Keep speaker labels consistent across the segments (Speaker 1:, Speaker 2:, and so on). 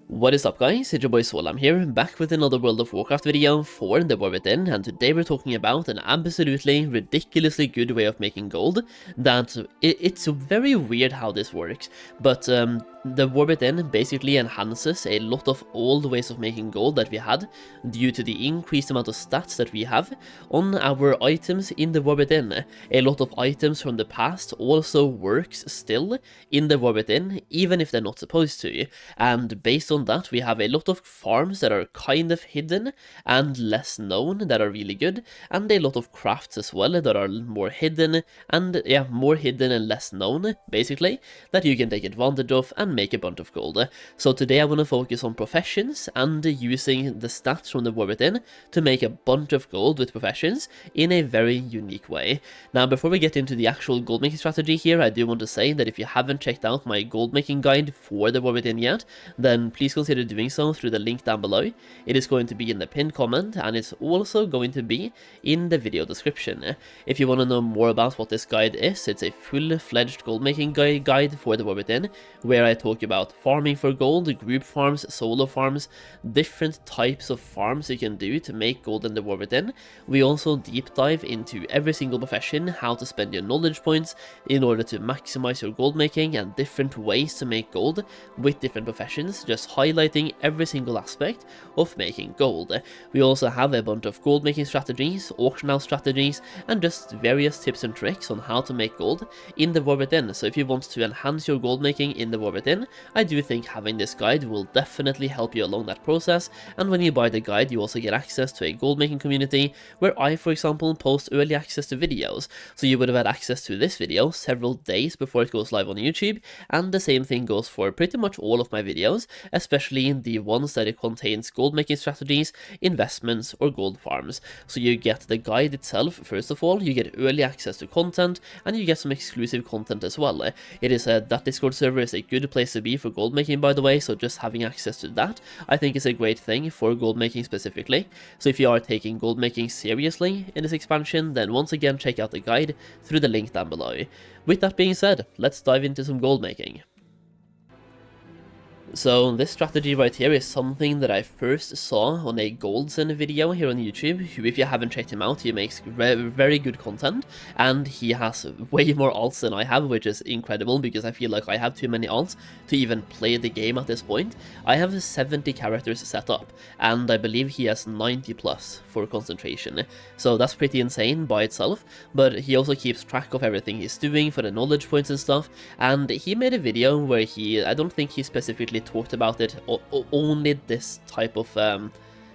Speaker 1: What is up guys, it's your boy Solheim here, back with another World of Warcraft video for the War Within, and today we're talking about an absolutely ridiculously good way of making gold. That it's very weird how this works, but the War Within basically enhances a lot of old ways of making gold that we had due to the increased amount of stats that we have on our items in the War Within. A lot of items from the past also works still in the War Within, even if they're not supposed to, and based on that we have a lot of farms that are kind of hidden and less known that are really good, and a lot of crafts as well that are more hidden and more hidden and less known basically, that you can take advantage of and make a bunch of gold. So today I want to focus on professions and using the stats from the War Within to make a bunch of gold with professions in a very unique way. Now before we get into the actual gold making strategy here, I do want to say that if you haven't checked out my gold making guide for the War Within yet, then please consider doing so through the link down below. It is going to be in the pinned comment, and it's also going to be in the video description. If you want to know more about what this guide is, it's a full-fledged gold making guide for the War Within, where I talk about farming for gold, group farms, solo farms, different types of farms you can do to make gold in the War Within. We also deep dive into every single profession, how to spend your knowledge points in order to maximize your gold making, and different ways to make gold with different professions, just highlighting every single aspect of making gold. We also have a bunch of gold making strategies, auction house strategies, and just various tips and tricks on how to make gold in the War Within. So if you want to enhance your gold making in the War Within, I do think having this guide will definitely help you along that process. And when you buy the guide, you also get access to a gold making community where I, for example, post early access to videos. So you would have had access to this video several days before it goes live on YouTube, and the same thing goes for pretty much all of my videos, especially the ones that it contains gold making strategies, investments, or gold farms. So you get the guide itself first of all, you get early access to content, and you get some exclusive content as well. It is that Discord server is a good place to be for gold making, by the way, so just having access to that I think is a great thing for gold making specifically. So if you are taking gold making seriously in this expansion, then once again check out the guide through the link down below. With that being said, let's dive into some gold making. So this strategy right here is something that I first saw on a Goldsin video here on YouTube, who, if you haven't checked him out, he makes very good content, and he has way more alts than I have, which is incredible because I feel like I have too many alts to even play the game at this point. I have 70 characters set up, and I believe he has 90 plus for concentration, so that's pretty insane by itself, but he also keeps track of everything he's doing for the knowledge points and stuff, and he made a video where I don't think he specifically talked about it, only this type of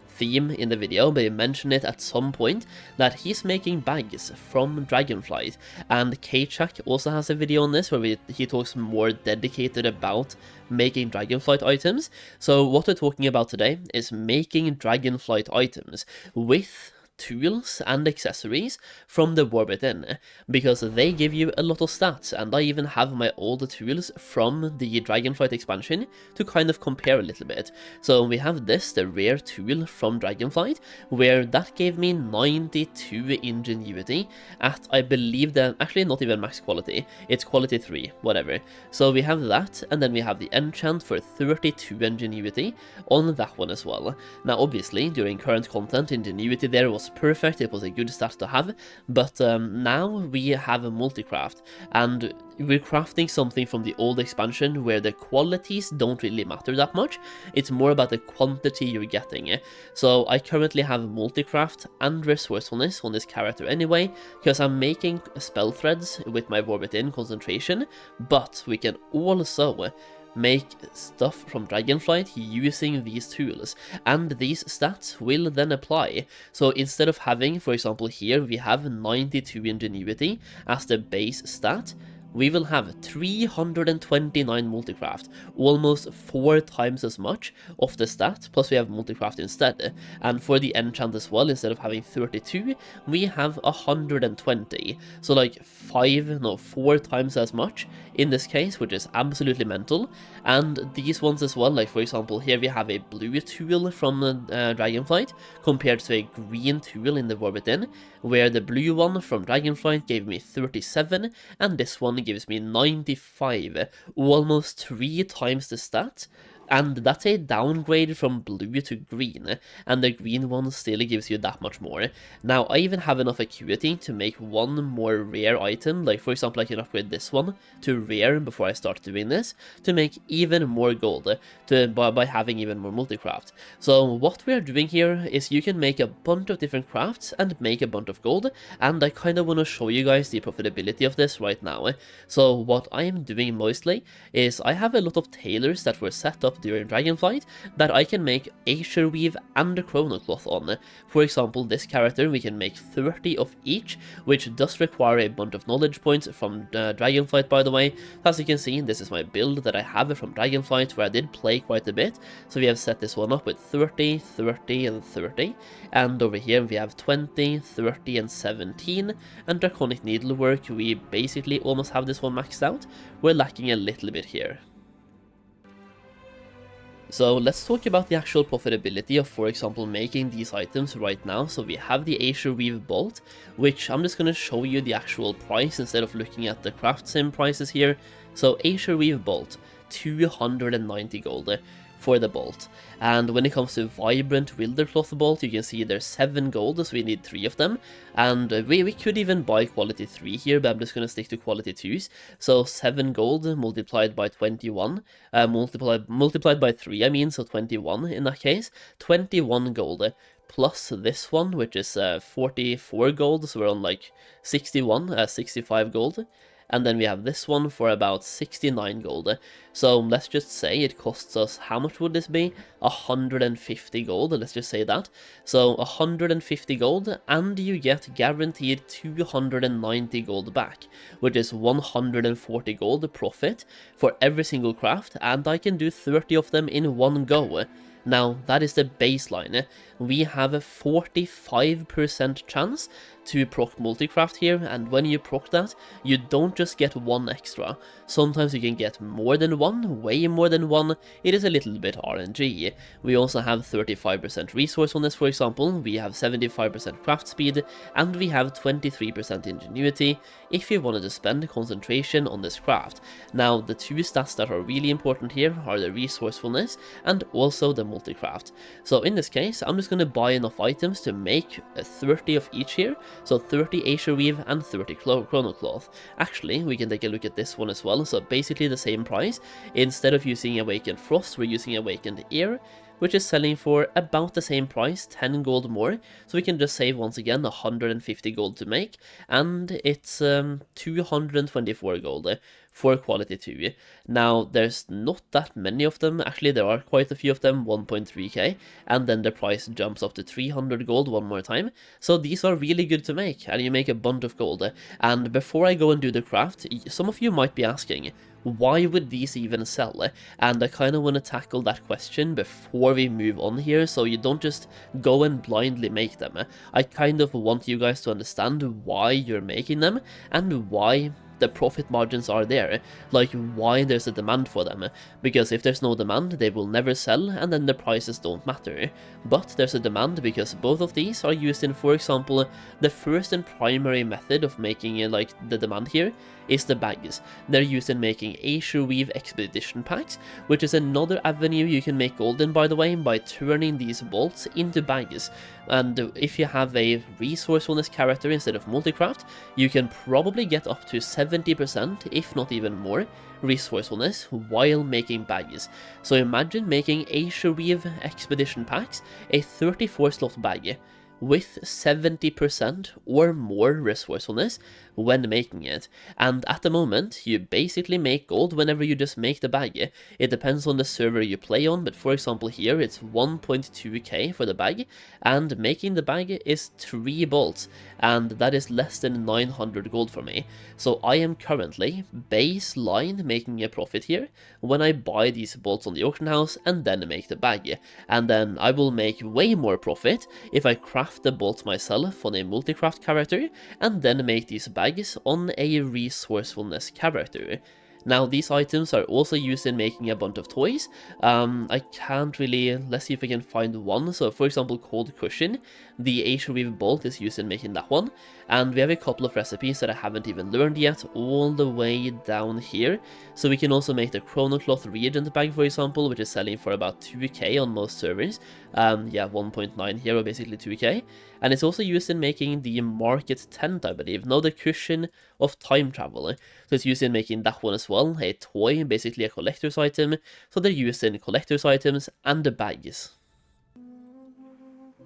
Speaker 1: theme in the video, but he mentioned it at some point that he's making bags from Dragonflight, and K-Chuck also has a video on this where he talks more dedicated about making Dragonflight items. So what we're talking about today is making Dragonflight items with tools and accessories from the War Within, because they give you a lot of stats, and I even have my old tools from the Dragonflight expansion to kind of compare a little bit. So we have this, the rare tool from Dragonflight, where that gave me 92 ingenuity at, I believe, actually not even max quality, it's quality 3, whatever. So we have that, and then we have the enchant for 32 ingenuity on that one as well. Now obviously during current content, ingenuity there was perfect, it was a good start to have, but now we have a multi-craft, and we're crafting something from the old expansion where the qualities don't really matter that much, it's more about the quantity you're getting. So I currently have multi-craft and resourcefulness on this character anyway, because I'm making spell threads with my War Within concentration, but we can also make stuff from Dragonflight using these tools, and these stats will then apply. So instead of having, for example here, we have 92 ingenuity as the base stat, we will have 329 multicraft, almost 4 times as much of the stat, plus we have multicraft instead. And for the enchant as well, instead of having 32, we have 120, so like 4 times as much in this case, which is absolutely mental. And these ones as well, like for example here we have a blue tool from Dragonflight compared to a green tool in the War Within, where the blue one from Dragonflight gave me 37, and this one gives me 95, almost 3 times the stat and that's a downgrade from blue to green, and the green one still gives you that much more. Now, I even have enough acuity to make one more rare item, like for example I can upgrade this one to rare before I start doing this, to make even more gold, by having even more multi-craft. So what we're doing here is you can make a bunch of different crafts and make a bunch of gold, and I kind of want to show you guys the profitability of this right now. So what I am doing mostly is I have a lot of tailors that were set up during Dragonflight that I can make Azure Weave and the Chrono Cloth on. For example, this character we can make 30 of each, which does require a bunch of knowledge points from Dragonflight, by the way. As you can see, this is my build that I have from Dragonflight, where I did play quite a bit. So we have set this one up with 30, 30 and 30, and over here we have 20, 30 and 17, and Draconic Needlework we basically almost have this one maxed out. We're lacking a little bit here. So let's talk about the actual profitability of, for example, making these items right now. So we have the Azure Weave Bolt, which I'm just going to show you the actual price instead of looking at the craft sim prices here. So Azure Weave Bolt, 290 gold for the bolt. And when it comes to Vibrant Wildercloth Bolt, you can see there's 7 gold, so we need 3 of them. And we could even buy quality 3 here, but I'm just going to stick to quality 2s. So 7 gold multiplied by 21, multiplied by 3, I mean, so 21 in that case. 21 gold. Plus this one, which is 44 gold, so we're on like 65 gold. And then we have this one for about 69 gold. So let's just say it costs us, how much would this be? 150 gold, let's just say that. So 150 gold, and you get guaranteed 290 gold back, which is 140 gold profit for every single craft, and I can do 30 of them in one go. Now, that is the baseline. We have a 45% chance to proc multicraft here, and when you proc that, you don't just get one extra. Sometimes you can get more than one, way more than one. It is a little bit RNG. We also have 35% resourcefulness, for example. We have 75% craft speed, and we have 23% ingenuity if you wanted to spend concentration on this craft. Now, the two stats that are really important here are the resourcefulness and also the multicraft. So in this case, I'm just going to buy enough items to make 30 of each here. So 30 Azure Weave and 30 Chrono Cloth. Actually, we can take a look at this one as well. So basically the same price. Instead of using Awakened Frost, we're using Awakened Air, which is selling for about the same price, 10 gold more. So we can just save once again 150 gold to make, and it's 224 gold for quality 2. Now, there's not that many of them. Actually, there are quite a few of them, 1.3k, and then the price jumps up to 300 gold one more time. So these are really good to make, and you make a bunch of gold. And before I go and do the craft, some of you might be asking, why would these even sell? And I kind of want to tackle that question before we move on here, so you don't just go and blindly make them. I kind of want you guys to understand why you're making them, and why the profit margins are there, like why there's a demand for them, because if there's no demand, they will never sell, and then the prices don't matter. But there's a demand because both of these are used in, for example, the first and primary method of making like the demand here is the bags. They're used in making Azure Weave expedition packs, which is another avenue you can make gold in, by the way, by turning these bolts into bags. And if you have a resourcefulness character instead of multicraft, you can probably get up to 70%, if not even more, resourcefulness while making bags. So imagine making Azure Weave expedition packs, a 34 slot bag, with 70% or more resourcefulness when making it. And at the moment, you basically make gold whenever you just make the bag. It depends on the server you play on, but for example here it's 1.2k for the bag, and making the bag is 3 bolts, and that is less than 900 gold for me. So I am currently baseline making a profit here when I buy these bolts on the auction house and then make the bag. And then I will make way more profit if I craft the bolts myself on a multicraft character and then make these bags on a resourcefulness character. Now these items are also used in making a bunch of toys. I can't really, let's see if I can find one. So for example, Cold Cushion, the Acer Weave bolt is used in making that one. And we have a couple of recipes that I haven't even learned yet, all the way down here. So we can also make the Chrono Cloth reagent bag, for example, which is selling for about 2k on most servers. Yeah, 1.9 here, or basically 2k. And it's also used in making the Market Tent, I believe. No, the Cushion of Time Travel. So it's used in making that one as well, a toy, basically a collector's item. So they're used in collector's items and the bags.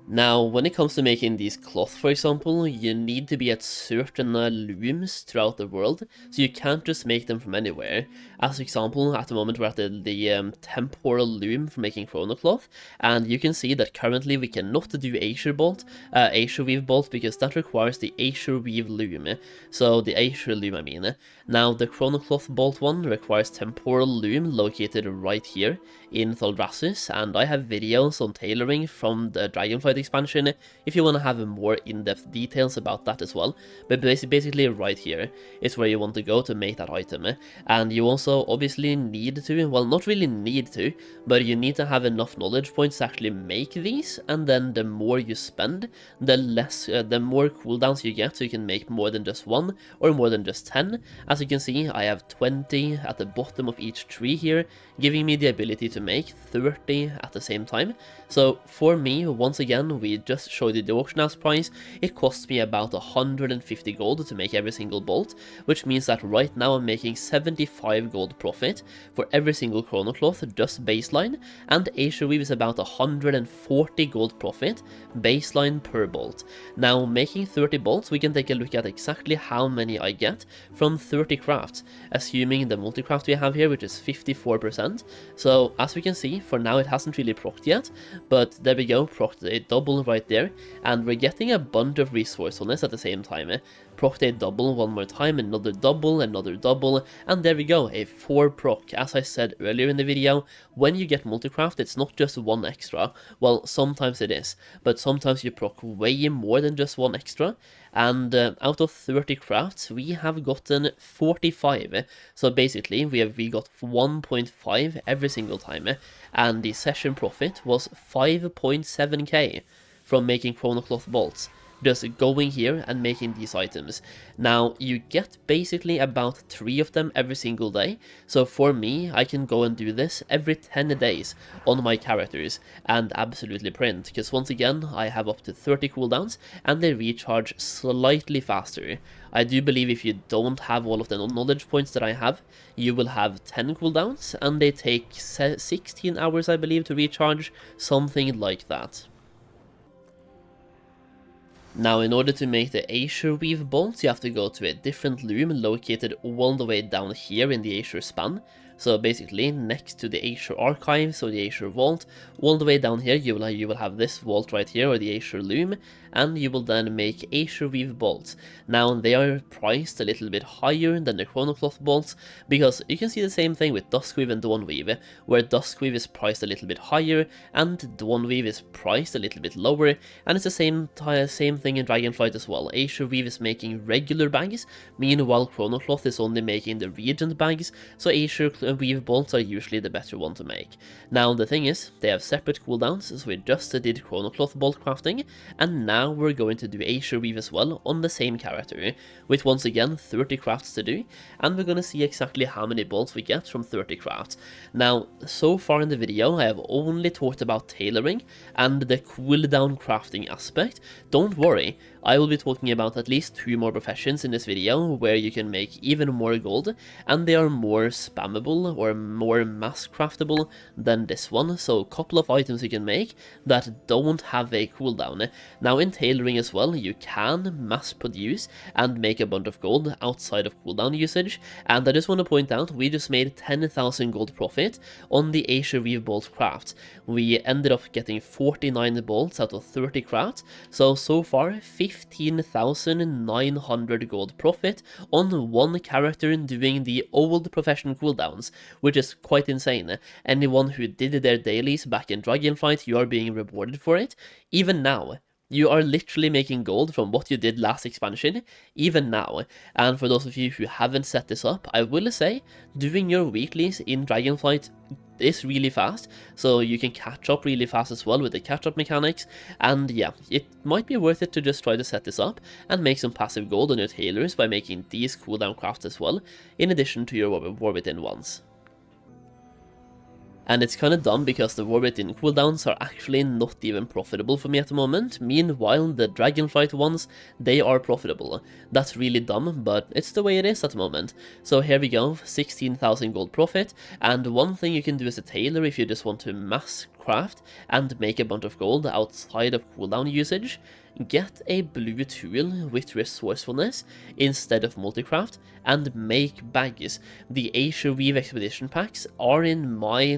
Speaker 1: Now, when it comes to making these cloth, for example, you need to be at certain looms throughout the world, so you can't just make them from anywhere. As example, at the moment we're at the temporal loom for making Chrono Cloth, and you can see that currently we cannot do Acer Weave Bolt, because that requires the Acer Weave loom. So the Acer loom, I mean. Now, the Chrono Cloth Bolt one requires temporal loom located right here in Thaldraszus, and I have videos on tailoring from the Dragonflight expansion if you want to have more in-depth details about that as well. But basically right here is where you want to go to make that item. And you also obviously need to, well, not really need to, but you need to have enough knowledge points to actually make these, and then the more you spend, the more cooldowns you get, so you can make more than just one or more than just 10. As you can see, I have 20 at the bottom of each tree here, giving me the ability to make 30 at the same time. So for me, once again, we just showed you the auction house price. It costs me about 150 gold to make every single bolt, which means that right now I'm making 75 gold profit for every single Chrono Cloth, just baseline, and Acer Weave is about 140 gold profit baseline per bolt. Now, making 30 bolts, we can take a look at exactly how many I get from 30 crafts, assuming the multi-craft we have here, which is 54%. So as we can see, for now it hasn't really procced yet, but there we go, procced a double right there, and we're getting a bunch of resourcefulness at the same time. Procced a double one more time, another double, and there we go, a 4 proc. As I said earlier in the video, when you get multicraft, it's not just one extra. Well, sometimes it is, but sometimes you proc way more than just one extra, and out of 30 crafts, we have gotten 45. So basically, we got 1.5 every single time, and the session profit was 5.7k from making Chrono Cloth bolts. Just going here and making these items. Now, you get basically about 3 of them every single day, so for me, I can go and do this every 10 days on my characters and absolutely print, because once again, I have up to 30 cooldowns and they recharge slightly faster. I do believe if you don't have all of the knowledge points that I have, you will have 10 cooldowns, and they take 16 hours, I believe, to recharge, something like that. Now, in order to make the Acer Weave bolts, you have to go to a different loom located all the way down here in the Acer span. So basically, next to the Acer Archive, so the Acer Vault, all the way down here, you will have this vault right here, or the Acer Loom, and you will then make Acer Weave bolts. Now, they are priced a little bit higher than the Chrono Cloth bolts, because you can see the same thing with Duskweave and Dawnweave, where Duskweave is priced a little bit higher, and Dawnweave is priced a little bit lower, and it's the same thing in Dragonflight as well. Acer Weave is making regular bags, meanwhile Chrono Cloth is only making the reagent bags, so Acer Weave bolts are usually the better one to make. Now, the thing is, they have separate cooldowns, so we just did Chrono Cloth bolt crafting, and now we're going to do Acer Weave as well on the same character, with once again 30 crafts to do, and we're going to see exactly how many bolts we get from 30 crafts. Now, so far in the video, I have only talked about tailoring and the cooldown crafting aspect. Don't worry, I will be talking about at least 2 more professions in this video where you can make even more gold, and they are more spammable or more mass craftable than this one, so a couple of items you can make that don't have a cooldown. Now, in tailoring as well, you can mass produce and make a bunch of gold outside of cooldown usage, and I just want to point out, we just made 10,000 gold profit on the Acer Weave bolt craft. We ended up getting 49 bolts out of 30 crafts, so far 15,900 gold profit on one character doing the old profession cooldowns, which is quite insane. Anyone who did their dailies back in Dragonflight, you are being rewarded for it. Even now, You are literally making gold from what you did last expansion, even now. And for those of you who haven't set this up, I will say, doing your weeklies in Dragonflight is really fast, so you can catch up really fast as well with the catch-up mechanics, and yeah, it might be worth it to just try to set this up and make some passive gold on your tailors by making these cooldown crafts as well, in addition to your War Within ones. And it's kinda dumb because the War Within cooldowns are actually not even profitable for me at the moment. Meanwhile, the Dragonflight ones, they are profitable. That's really dumb, but it's the way it is at the moment. So here we go, 16,000 gold profit, and one thing you can do as a tailor if you just want to mass craft and make a bunch of gold outside of cooldown usage, get a blue tool with resourcefulness instead of multicraft and make bags. The Asia Weave expedition packs are in my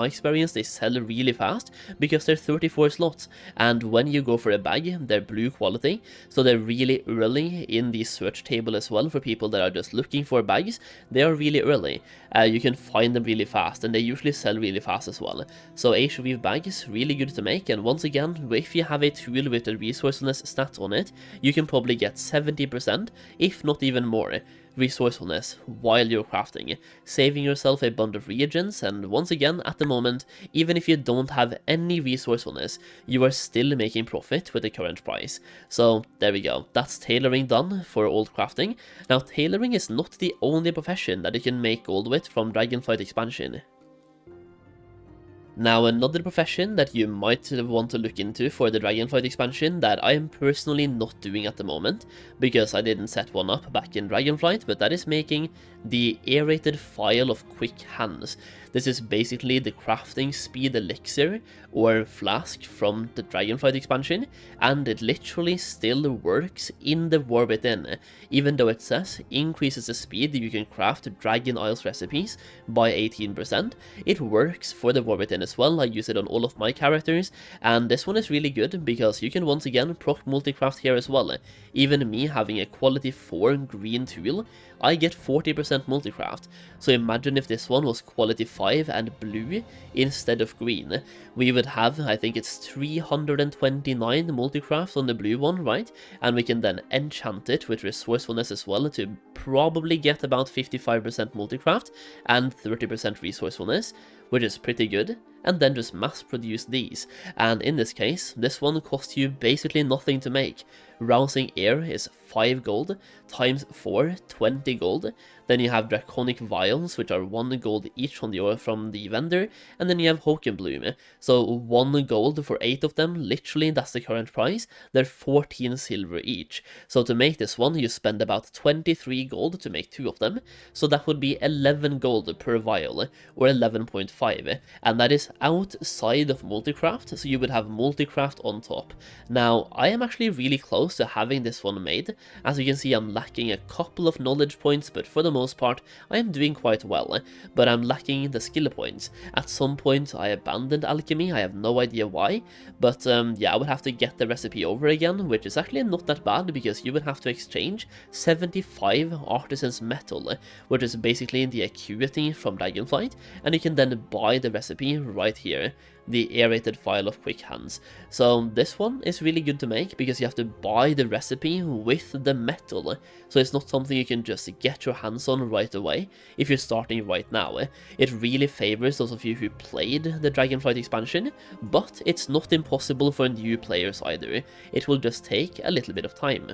Speaker 1: experience, they sell really fast because they're 34 slots, and when you go for a bag, they're blue quality, so they're really early in the search table as well for people that are just looking for bags. They are really early. You can find them really fast, and they usually sell really fast as well. So Asia Weave bag is really good to make, and once again, if you have a tool with a resourcefulness stat on it, you can probably get 70%, if not even more, resourcefulness while you're crafting, saving yourself a bunch of reagents. And once again, at the moment, even if you don't have any resourcefulness, you are still making profit with the current price. So there we go, that's tailoring done for old crafting. Now tailoring is not the only profession that you can make gold with from Dragonflight expansion. Now, another profession that you might want to look into for the Dragonflight expansion that I am personally not doing at the moment, because I didn't set one up back in Dragonflight, but that is making the aerated vial of quick hands. This is basically the crafting speed elixir or flask from the Dragonflight expansion, and it literally still works in the War Within, even though it says increases the speed you can craft Dragon Isles recipes by 18%. It works for the War Within as well. I use it on all of my characters, and this one is really good because you can once again proc multicraft here as well. Even me having a quality 4 green tool, I get 40% multicraft. So imagine if this one was quality 5 and blue instead of green. We would have, I think it's 329 multicraft on the blue one, right? And we can then enchant it with resourcefulness as well to probably get about 55% multicraft and 30% resourcefulness, which is pretty good, and then just mass produce these. And in this case, this one costs you basically nothing to make. Rousing Air is 5 gold, times 4, 20 gold. Then you have Draconic Vials, which are 1 gold each from the vendor, and then you have Bloom. So 1 gold for 8 of them, literally that's the current price. They're 14 silver each. So to make this one, you spend about 23 gold to make 2 of them, so that would be 11 gold per vial, or 11.5, and that is outside of multicraft, so you would have multicraft on top. Now, I am actually really close to having this one made. As you can see, I'm lacking a couple of knowledge points, but for the most part, I am doing quite well, but I'm lacking the skill points. At some point, I abandoned alchemy, I have no idea why, but yeah, I would have to get the recipe over again, which is actually not that bad, because you would have to exchange 75 artisan's metal, which is basically the acuity from Dragonflight, and you can then buy the recipe right here, the aerated vial of quick hands. So this one is really good to make because you have to buy the recipe with the metal, so it's not something you can just get your hands on right away if you're starting right now. It really favors those of you who played the Dragonflight expansion, but it's not impossible for new players either. It will just take a little bit of time.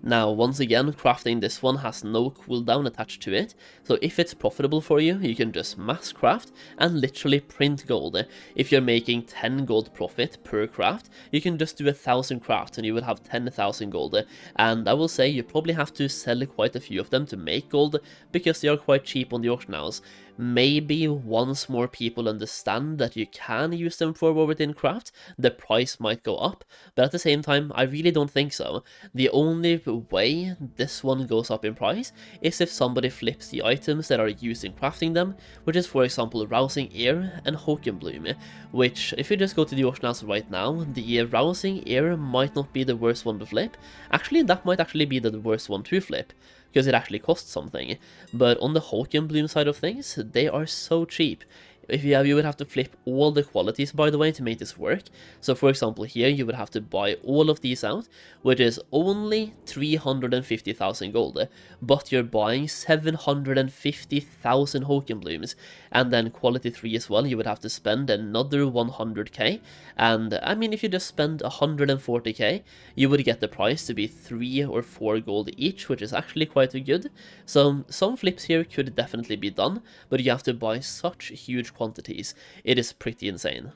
Speaker 1: Now, once again, crafting this one has no cooldown attached to it, so if it's profitable for you, you can just mass craft and literally print gold. If you're making 10 gold profit per craft, you can just do 1,000 crafts and you would have 10,000 gold. And I will say you probably have to sell quite a few of them to make gold, because they are quite cheap on the auction house. Maybe once more people understand that you can use them for War Within craft, the price might go up, but at the same time, I really don't think so. The only way this one goes up in price is if somebody flips the items that are used in crafting them, which is for example Rousing Air and Bloom, which if you just go to the auction house right now, the Rousing Air might not be the worst one to flip. Actually, that might actually be the worst one to flip, because it actually costs something. But on the Bloom side of things, they are so cheap. you would have to flip all the qualities, by the way, to make this work. So for example here, you would have to buy all of these out, which is only 350,000 gold, but you're buying 750,000 Hoken Blooms, and then quality 3 as well, you would have to spend another 100k, and I mean, if you just spend 140k, you would get the price to be 3 or 4 gold each, which is actually quite good. So some flips here could definitely be done, but you have to buy such huge quantities. It is pretty insane.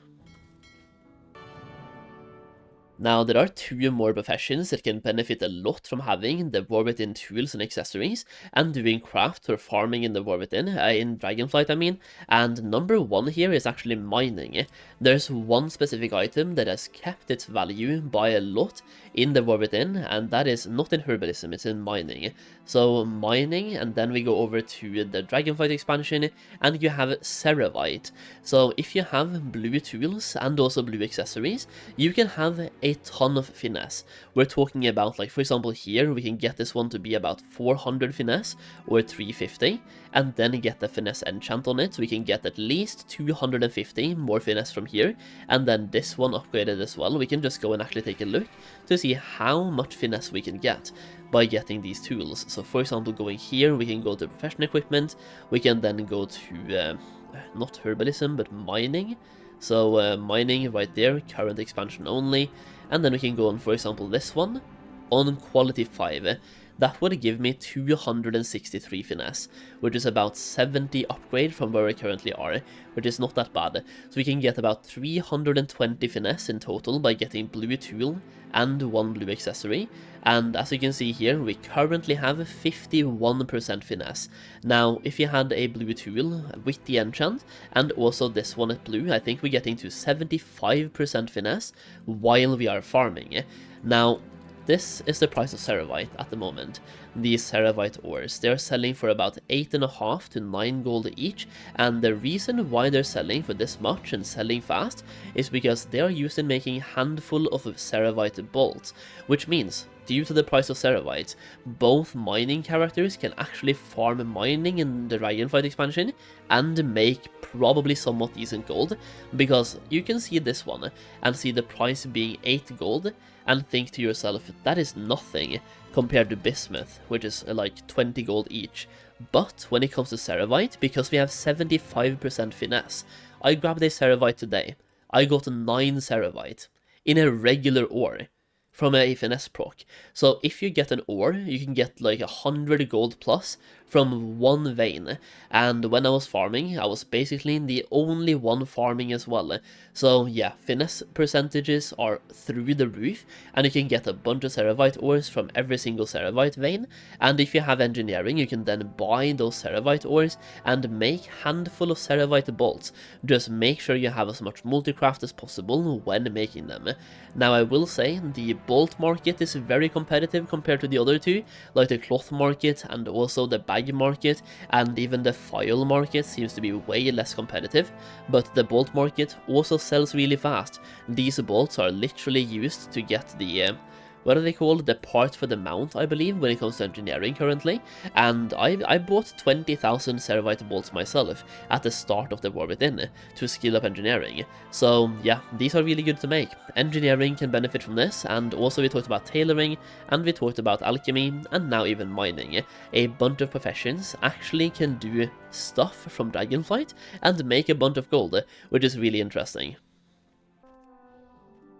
Speaker 1: Now, there are 2 more professions that can benefit a lot from having the War Within tools and accessories, and doing craft or farming in the War Within, in Dragonflight I mean, and number 1 here is actually mining. There's one specific item that has kept its value by a lot in the War Within, and that is not in herbalism, it's in mining. So mining, and then we go over to the Dragonflight expansion, and you have Ceravite. So if you have blue tools and also blue accessories, you can have a ton of finesse. We're talking about, like, for example here, we can get this one to be about 400 finesse or 350, and then get the finesse enchant on it. We can get at least 250 more finesse from here, and then this one upgraded as well. We can just go and actually take a look to see how much finesse we can get by getting these tools. So for example, going here, we can go to professional equipment, we can then go to not herbalism but mining. So mining right there, current expansion only, and then we can go on, for example, this one on quality 5. That would give me 263 finesse, which is about 70 upgrade from where we currently are, which is not that bad. So we can get about 320 finesse in total by getting blue tool and 1 blue accessory, and as you can see here, we currently have 51% finesse. Now, if you had a blue tool with the enchant, and also this one at blue, I think we're getting to 75% finesse while we are farming. Now, this is the price of Ceravite at the moment. These Ceravite ores, they're selling for about 8.5 to 9 gold each, and the reason why they're selling for this much and selling fast is because they are used in making a handful of Ceravite bolts, which means, due to the price of Ceravite, both mining characters can actually farm mining in the Dragonflight expansion and make probably somewhat decent gold, because you can see this one and see the price being 8 gold and think to yourself, that is nothing compared to bismuth, which is like 20 gold each. But when it comes to Ceravite, because we have 75% finesse, I grabbed a Ceravite today. I got 9 Ceravite in a regular ore from a finesse proc. So if you get an ore, you can get like 100 gold plus from 1 vein, and when I was farming, I was basically the only one farming as well. So yeah, finesse percentages are through the roof, and you can get a bunch of Ceravite ores from every single Ceravite vein, and if you have engineering, you can then buy those Ceravite ores and make handful of Ceravite bolts. Just make sure you have as much multicraft as possible when making them. Now I will say, the bolt market is very competitive compared to the other two, like the cloth market and also the bag market, and even the file market seems to be way less competitive, but the bolt market also sells really fast. These bolts are literally used to get the what are they called? The part for the mount, I believe, when it comes to engineering currently. And I bought 20,000 Ceravite bolts myself at the start of the War Within to skill up engineering. So yeah, these are really good to make. Engineering can benefit from this, and also we talked about tailoring, and we talked about alchemy, and now even mining. A bunch of professions actually can do stuff from Dragonflight and make a bunch of gold, which is really interesting.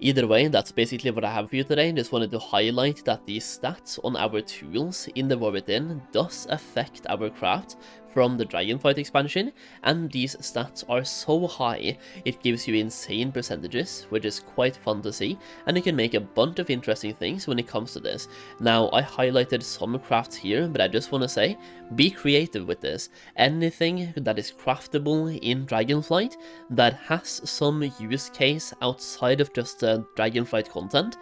Speaker 1: Either way, that's basically what I have for you today. Just wanted to highlight that these stats on our tools in the War Within does affect our craft from the Dragonflight expansion, and these stats are so high, it gives you insane percentages, which is quite fun to see, and you can make a bunch of interesting things when it comes to this. Now, I highlighted some crafts here, but I just want to say, be creative with this. Anything that is craftable in Dragonflight that has some use case outside of just Dragonflight content,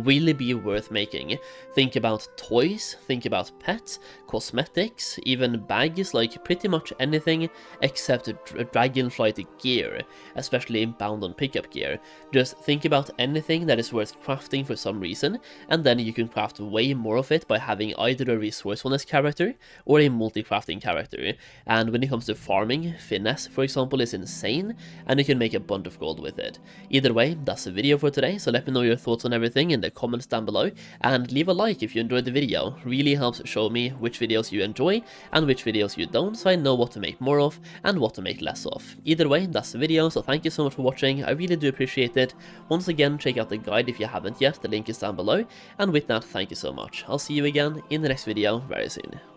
Speaker 1: really be worth making. Think about toys, think about pets, cosmetics, even bags, like pretty much anything except Dragonflight gear, especially bound on pickup gear. Just think about anything that is worth crafting for some reason, and then you can craft way more of it by having either a resourcefulness character or a multi-crafting character. And when it comes to farming, finesse for example is insane, and you can make a bunch of gold with it. Either way, that's the video for today, so let me know your thoughts on everything in the comments down below, and leave a like if you enjoyed the video. Really helps show me which videos you enjoy and which videos you don't, so I know what to make more of and what to make less of. Either way, that's the video, so thank you so much for watching, I really do appreciate it. Once again, check out the guide if you haven't yet, the link is down below, and with that, thank you so much. I'll see you again in the next video very soon.